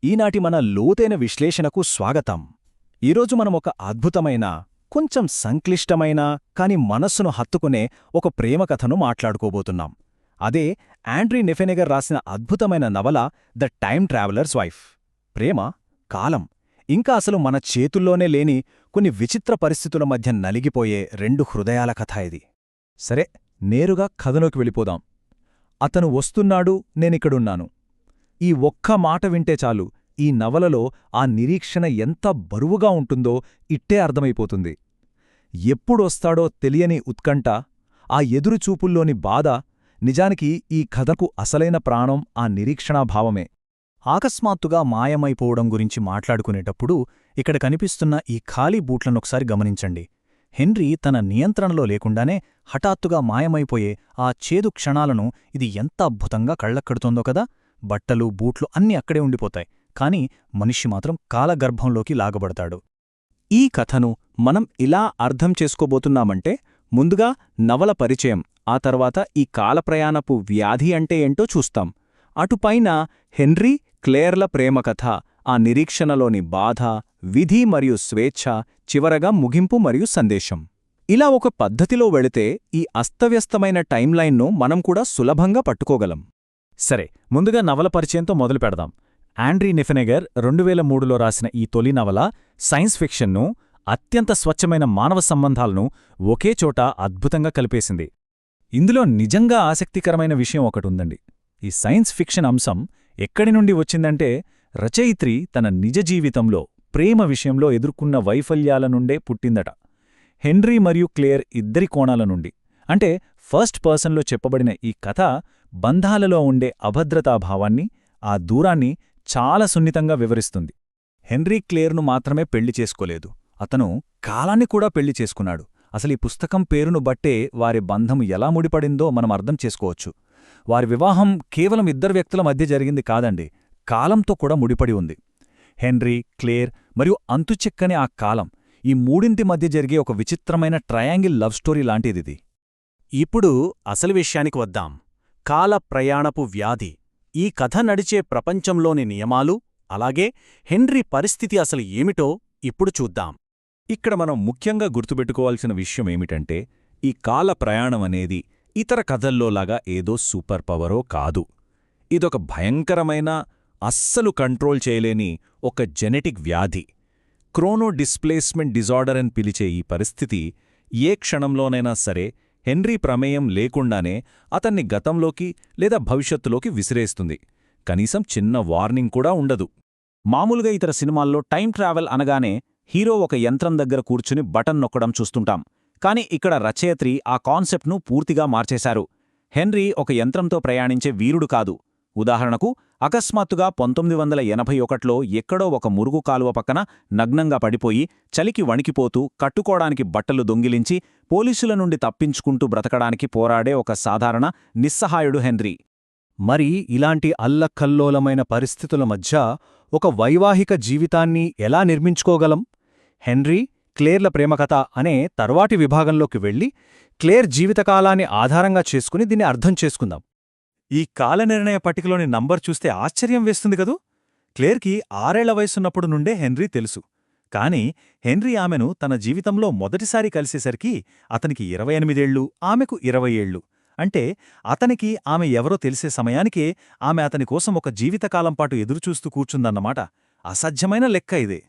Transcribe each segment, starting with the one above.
ఈనాటి మన లోతైన విశ్లేషణకు స్వాగతం. ఈరోజు మనం ఒక అద్భుతమైన, కొంచెం సంక్లిష్టమైన కాని మనస్సును హత్తుకునే ఒక ప్రేమ కథను మాట్లాడుకోబోతున్నాం. అదే ఆండ్రీ నెఫెనెగర్ రాసిన అద్భుతమైన నవల ద టైమ్ ట్రావెలర్స్ వైఫ్. ప్రేమ, కాలం, ఇంకా అసలు మన చేతుల్లోనే లేని కొన్ని విచిత్ర పరిస్థితుల మధ్య నలిగిపోయే రెండు హృదయాల కథ ఇది. సరే, నేరుగా కథలోకి వెళ్ళిపోదాం. అతను వస్తున్నాడు, నేనిక్కడున్నాను. ఈ ఒక్క మాట వింటే చాలు, ఈ నవలలో ఆ నిరీక్షణ ఎంత బరువుగా ఉంటుందో ఇట్టే అర్థమైపోతుంది. ఎప్పుడొస్తాడో తెలియని ఉత్కంఠ, ఆ ఎదురుచూపుల్లోని బాధ, నిజానికి ఈ కథకు అసలైన ప్రాణం ఆ నిరీక్షణాభావమే. అకస్మాత్తుగా మాయమైపోవడం గురించి మాట్లాడుకునేటప్పుడు ఇక్కడ కనిపిస్తున్న ఈ ఖాళీ బూట్లనొకసారి గమనించండి. హెన్రీ తన నియంత్రణలో లేకుండానే హఠాత్తుగా మాయమైపోయే ఆ చేదు క్షణాలను ఇది ఎంత అద్భుతంగా కళ్లక్కడుతోందో కదా. బట్టలు, బూట్లు అన్నీ అక్కడే ఉండిపోతాయి, కాని మనిషి మాత్రం కాలగర్భంలోకి లాగబడతాడు. ఈ కథను మనం ఇలా అర్థం చేసుకోబోతున్నామంటే, ముందుగా నవల పరిచయం, ఆ తర్వాత ఈ కాలప్రయాణపు వ్యాధి అంటే ఏంటో చూస్తాం. అటుపైన హెన్రీ, క్లేర్ల ప్రేమకథ, ఆ నిరీక్షణలోని బాధ, విధి మరియు స్వేచ్ఛ, చివరగా ముగింపు మరియు సందేశం. ఇలా ఒక పద్ధతిలో వెళితే ఈ అస్తవ్యస్తమైన టైంలైన్ను మనం కూడా సులభంగా పట్టుకోగలం. సరే, ముందుగా నవల పరిచయంతో మొదలు పెడదాం. ఆండ్రీ నెఫెనెగర్ 2003లో రాసిన ఈ తొలి నవల సైన్స్ ఫిక్షన్ను, అత్యంత స్వచ్ఛమైన మానవ సంబంధాలను ఒకేచోట అద్భుతంగా కలిపేసింది. ఇందులో నిజంగా ఆసక్తికరమైన విషయం ఒకటుందండి. ఈ సైన్స్ ఫిక్షన్ అంశం ఎక్కడి నుండి వచ్చిందంటే, రచయిత్రి తన నిజ జీవితంలో ప్రేమ విషయంలో ఎదుర్కొన్న వైఫల్యాల నుండే పుట్టిందట. హెన్రీ మరియు క్లేర్ ఇద్దరి కోణాల నుండి. అంటే ఫస్ట్ పర్సన్లో చెప్పబడిన ఈ కథ బంధాలలో ఉండే అభద్రతాభావాన్ని, ఆ దూరాన్ని చాలా సున్నితంగా వివరిస్తుంది. హెన్రీ క్లేర్ను మాత్రమే పెళ్లి చేసుకోలేదు, అతను కాలాన్ని కూడా పెళ్లి చేసుకున్నాడు. అసలు ఈ పుస్తకం పేరును బట్టే వారి బంధం ఎలా ముడిపడిందో మనం అర్థం చేసుకోవచ్చు. వారి వివాహం కేవలం ఇద్దరు వ్యక్తుల మధ్య జరిగింది కాదండి, కాలంతో కూడా ముడిపడి ఉంది. హెన్రీ, క్లేర్ మరియు అంతుచెక్కని ఆ కాలం, ఈ మూడింటి మధ్య జరిగే ఒక విచిత్రమైన ట్రయాంగిల్ లవ్ స్టోరీ లాంటిదిది. ఇప్పుడు అసలు విషయానికి వద్దాం. కాల ప్రయాణపు వ్యాధి. ఈ కథ నడిచే ప్రపంచంలోని నియమాలు, అలాగే హెన్రీ పరిస్థితి అసలు ఏమిటో ఇప్పుడు చూద్దాం. ఇక్కడ మనం ముఖ్యంగా గుర్తుపెట్టుకోవాల్సిన విషయమేమిటంటే, ఈ కాల ప్రయాణమనేది ఇతర కథల్లోలాగా ఏదో సూపర్ పవరో కాదు. ఇదొక భయంకరమైన, అస్సలు కంట్రోల్ చేయలేని ఒక జెనెటిక్ వ్యాధి. క్రోనో డిస్ప్లేస్మెంట్ డిజార్డర్ అని పిలిచే ఈ పరిస్థితి ఏ క్షణంలోనైనా సరే హెన్రీ ప్రమేయం లేకుండానే అతన్ని గతంలోకి లేదా భవిష్యత్తులోకి విసిరేస్తుంది. కనీసం చిన్న వార్నింగ్ కూడా ఉండదు. మామూలుగా ఇతర సినిమాల్లో టైం ట్రావెల్ అనగానే హీరో ఒక యంత్రం దగ్గర కూర్చుని బటన్ నొక్కడం చూస్తుంటాం. కాని ఇక్కడ రచయిత్రి ఆ కాన్సెప్ట్ను పూర్తిగా మార్చేశారు. హెన్రీ ఒక యంత్రంతో ప్రయాణించే వీరుడు కాదు. ఉదాహరణకు, అకస్మాత్తుగా 1981లో ఎక్కడో ఒక మురుగు కాలువ పక్కన నగ్నంగా పడిపోయి, చలికి వణికిపోతూ, కట్టుకోవడానికి బట్టలు దొంగిలించి, పోలీసుల నుండి తప్పించుకుంటూ బ్రతకడానికి పోరాడే ఒక సాధారణ, నిస్సహాయుడు హెన్రీ. మరి ఇలాంటి అల్లకల్లోలమైన పరిస్థితుల మధ్య ఒక వైవాహిక జీవితాన్ని ఎలా నిర్మించుకోగలం? హెన్రీ, క్లేర్ల ప్రేమకథ అనే తర్వాటి విభాగంలోకి వెళ్ళి, క్లేర్ జీవితకాలాన్ని ఆధారంగా చేసుకుని దీన్ని అర్థం చేసుకుందాం. ఈ కాలనిర్ణయ పట్టికలోని నంబర్ చూస్తే ఆశ్చర్యం వేస్తుంది కదూ. క్లేర్కి 6 ఏళ్ల వయసున్నప్పుడు నుండే హెన్రీ తెలుసు. కాని హెన్రీ ఆమెను తన జీవితంలో మొదటిసారి కలిసేసరికి అతనికి 28 ఏళ్ళు, ఆమెకు 20 ఏళ్ళు. అంటే అతనికి ఆమె ఎవరో తెలిసే సమయానికే ఆమె అతని కోసం ఒక జీవితకాలంపాటు ఎదురుచూస్తూ కూర్చుందన్నమాట. అసాధ్యమైన లెక్క ఇదే.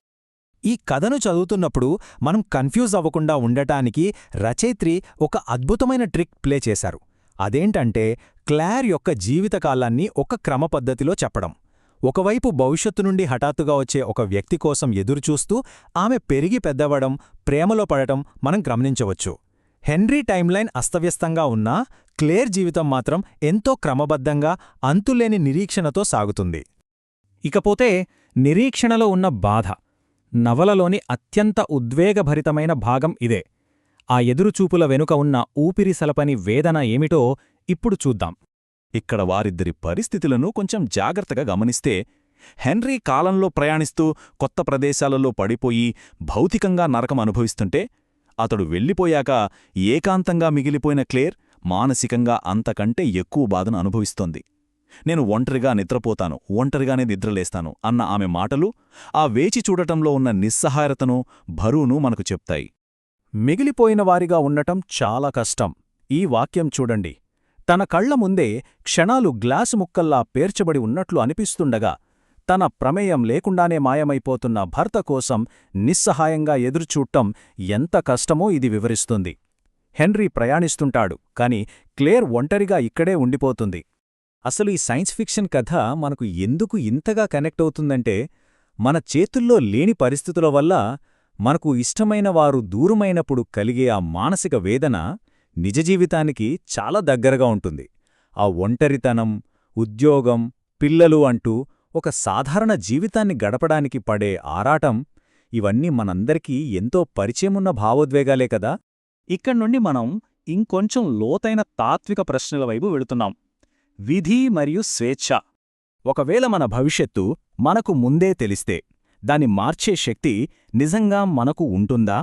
ఈ కథను చదువుతున్నప్పుడు మనం కన్ఫ్యూజ్ అవ్వకుండా ఉండటానికి రచయిత్రి ఒక అద్భుతమైన ట్రిక్ ప్లే చేశారు. అదేంటంటే, క్లేర్ యొక్క జీవితకాలాన్ని ఒక క్రమపద్ధతిలో చెప్పడం. ఒకవైపు భవిష్యత్తు నుండి హఠాత్తుగా వచ్చే ఒక వ్యక్తి కోసం ఎదురుచూస్తూ ఆమె పెరిగి పెద్దవడం, ప్రేమలో పడటం మనం గమనించవచ్చు. హెన్రీ టైమ్లైన్ అస్తవ్యస్తంగా ఉన్నా, క్లేర్ జీవితం మాత్రం ఎంతో క్రమబద్ధంగా, అంతులేని నిరీక్షణతో సాగుతుంది. ఇకపోతే నిరీక్షణలో ఉన్న బాధ. నవలలోని అత్యంత ఉద్వేగభరితమైన భాగం ఇదే. ఆ ఎదురుచూపుల వెనుక ఉన్న ఊపిరి సలపని వేదన ఏమిటో ఇప్పుడు చూద్దాం. ఇక్కడ వారిద్దరి పరిస్థితులను కొంచెం జాగ్రత్తగా గమనిస్తే, హెన్రీ కాలంలో ప్రయాణిస్తూ కొత్త ప్రదేశాలలో పడిపోయి భౌతికంగా నరకం అనుభవిస్తుంటే, అతడు వెళ్ళిపోయాక ఏకాంతంగా మిగిలిపోయిన క్లేర్ మానసికంగా అంతకంటే ఎక్కువ బాధను అనుభవిస్తోంది. నేను ఒంటరిగా నిద్రపోతాను, ఒంటరిగానే నిద్రలేస్తాను అన్న ఆమె మాటలు ఆ వేచి చూడటంలో ఉన్న నిస్సహాయతను, బరువును మనకు చెప్తాయి. మిగిలిపోయిన వారిగా ఉండటం చాలా కష్టం. ఈ వాక్యం చూడండి. తన కళ్ల ముందే క్షణాలు గ్లాసు ముక్కల్లా పేర్చబడి ఉన్నట్లు అనిపిస్తుండగా, తన ప్రమేయం లేకుండానే మాయమైపోతున్న భర్త కోసం నిస్సహాయంగా ఎదురుచూడటం ఎంత కష్టమో ఇది వివరిస్తుంది. హెన్రీ ప్రయాణిస్తుంటాడు, కాని క్లేర్ ఒంటరిగా ఇక్కడే ఉండిపోతుంది. అసలు ఈ సైన్స్ ఫిక్షన్ కథ మనకు ఎందుకు ఇంతగా కనెక్ట్ అవుతుందంటే, మన చేతుల్లో లేని పరిస్థితుల వల్ల మనకు ఇష్టమైన వారు దూరమైనప్పుడు కలిగే ఆ మానసిక వేదన నిజ జీవితానికి చాలా దగ్గరగా ఉంటుంది. ఆ ఒంటరితనం, ఉద్యోగం, పిల్లలు అంటూ ఒక సాధారణ జీవితాన్ని గడపడానికి పడే ఆరాటం, ఇవన్నీ మనందరికీ ఎంతో పరిచయమున్న భావోద్వేగాలే కదా. ఇక్కడ్నుండి మనం ఇంకొంచెం లోతైన తాత్విక ప్రశ్నల వైపు వెళుతున్నాం. విధి మరియు స్వేచ్ఛ. ఒకవేళ మన భవిష్యత్తు మనకు ముందే తెలిస్తే, దాన్ని మార్చే శక్తి నిజంగా మనకు ఉంటుందా?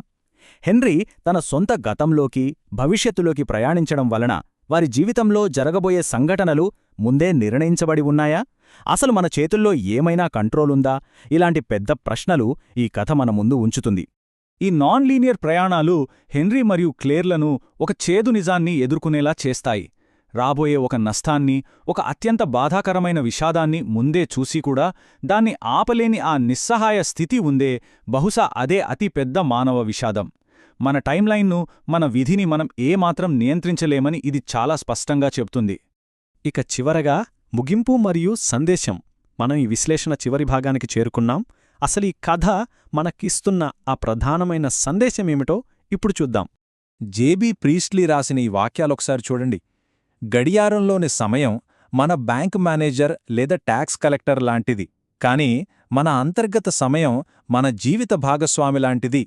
హెన్రీ తన సొంత గతంలోకి, భవిష్యత్తులోకి ప్రయాణించడం వలన వారి జీవితంలో జరగబోయే సంఘటనలు ముందే నిర్ణయించబడి ఉన్నాయా? అసలు మన చేతుల్లో ఏమైనా కంట్రోలుందా? ఇలాంటి పెద్ద ప్రశ్నలు ఈ కథ మన ముందు ఉంచుతుంది. ఈ నాన్ లీనియర్ ప్రయాణాలు హెన్రీ మరియు క్లేర్లను ఒక చేదు నిజాన్ని ఎదుర్కొనేలా చేస్తాయి. రాబోయే ఒక నష్టాన్ని, ఒక అత్యంత బాధాకరమైన విషాదాన్ని ముందే చూసి కూడా దాన్ని ఆపలేని ఆ నిస్సహాయ స్థితి ఉందే, బహుశా అదే అతి పెద్ద మానవ విషాదం. మన టైంలైన్ను, మన విధిని మనం ఏమాత్రం నియంత్రించలేమని ఇది చాలా స్పష్టంగా చెప్తుంది. ఇక చివరగా ముగింపు మరియు సందేశం. మనం ఈ విశ్లేషణ చివరి భాగానికి చేరుకున్నాం. అసలు ఈ కథ మనకిస్తున్న ఆ ప్రధానమైన సందేశమేమిటో ఇప్పుడు చూద్దాం. జేబీ ప్రీస్ట్లీ రాసిన ఈ వాక్యాలొకసారి చూడండి. గడియారంలోని సమయం మన బ్యాంక్ మేనేజర్ లేదా ట్యాక్స్ కలెక్టర్ లాంటిది, కానీ మన అంతర్గత సమయం మన జీవిత భాగస్వామిలాంటిది.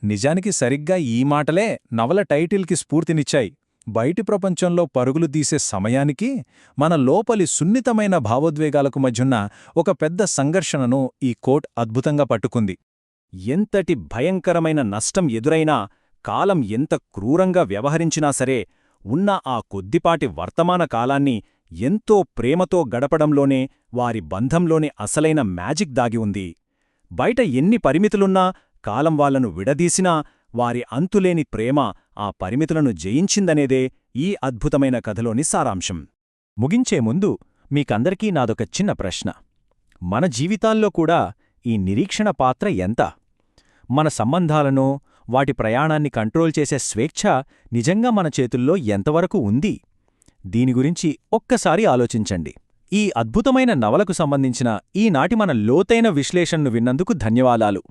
నిజానికి సరిగ్గా ఈ మాటలే నవల టైటిల్కి స్ఫూర్తినిచ్చాయి. బయటి ప్రపంచంలో పరుగులు తీసే సమయానికి మన లోపలి సున్నితమైన భావోద్వేగాలకు మధ్యున్న ఒక పెద్ద సంఘర్షణను ఈ కోట్ అద్భుతంగా పట్టుకుంది. ఎంతటి భయంకరమైన నష్టం ఎదురైనా, కాలం ఎంత క్రూరంగా వ్యవహరించినా సరే, ఉన్న ఆ కొద్దిపాటి వర్తమాన కాలాన్ని ఎంతో ప్రేమతో గడపడంలోనే, వారి బంధంలోనే అసలైన మ్యాజిక్ దాగి ఉంది. బయట ఎన్ని పరిమితులున్నా, కాలం వాళ్లను విడదీసినా, వారి అంతులేని ప్రేమ ఆ పరిమితులను జయించిందనేదే ఈ అద్భుతమైన కథలోని సారాంశం. ముగించే ముందు మీకందరికీ నాదొక చిన్న ప్రశ్న. మన జీవితాల్లో కూడా ఈ నిరీక్షణ పాత్ర ఎంత? మన సంబంధాలను, వాటి ప్రయాణాన్ని కంట్రోల్ చేసే స్వేచ్ఛ నిజంగా మన చేతుల్లో ఎంతవరకు ఉంది? దీని గురించి ఒక్కసారి ఆలోచించండి. ఈ అద్భుతమైన నవలకు సంబంధించిన ఈనాటి మన లోతైన విశ్లేషణను విన్నందుకు ధన్యవాదాలు.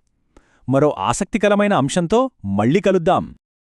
మరో ఆసక్తికరమైన అంశంతో మళ్ళీ కలుద్దాం.